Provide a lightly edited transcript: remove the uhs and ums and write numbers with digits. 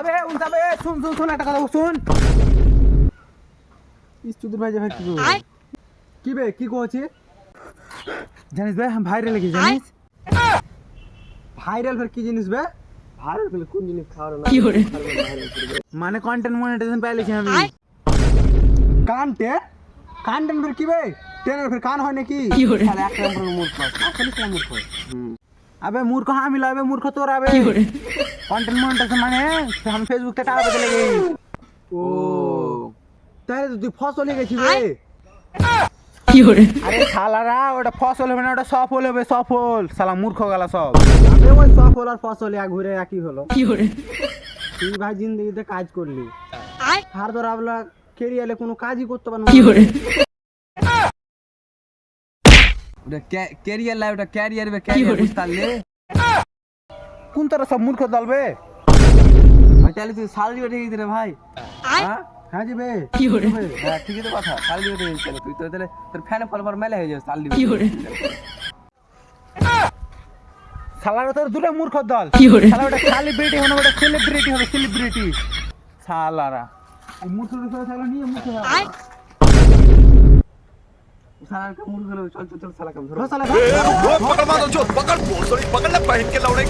আবে উনসাবে শুন শুন শুন একটা কথা শুন ইস্তুদের ভাই ভাই কি বে কি কইছি জানিস বে ভাইরাল কি জানিস ভাইরাল ফের কি জিনিস বে ভাইরাল ফেলে কোন জিনিস খাওয়ার না মানে কন্টেন্ট মনিটাইজেশন পাইলেছি আমি কন্টেন্ট কন্টেন্ট ফের কি বে টেনের ফের কান হয় নাকি শালা এক নম্বরের মূর্খ আসলে কোন মূর্খ আবে মূর্খ আমি লবে মূর্খ তোর আবে কন্টেন্ট মনিটাইজেশন মানে আমি ফেসবুক তে টাকা পেতে লাগি ও তাহলে তো তুই ফসল হয়ে গেছিস বে আরে শালারা ওটা ফসল হবে না ওটা সফল হবে সফল শালা মূর্খ গেলা সব আবে ওই সফল আর ফসল এক ঘুরে একই হলো তুই ভাই জিন্দেগিতে কাজ করলি আর ধর আপলা কেরিয়ালে কোনো কাজই করতে পারবো না ওটা ক্যারিয়ার লাইফ ওটা ক্যারিয়ার বে ক্যারিয়ার বুঝতালে কোন তোরা সব মূর্খ দলবে ভাই তাহলে তুই সাল দিয়ে ঠিক রে ভাই হ্যাঁ হ্যাঁ জি বে হ্যাঁ ঠিকই তো কথা সাল দিয়ে ঠিক তুই তো তাহলে তোর ফ্যান ফলোয়ার মেলে হয়ে যাবে সাল দিয়ে শালারা তোর দুটো মূর্খ দল শালা ওটা সেলিব্রিটি হবে ওটা সেলিব্রিটি হবে সেলিব্রিটি শালারা এই মূর্খদের সাথে থাকলে নিয়ে মূর্খ হবে সালার কা মূর্খ হলো চল চল চল সালা কাম ধরো শালা पकड़ मारो जो पकड़ पकड़ ले पहन के लौड़े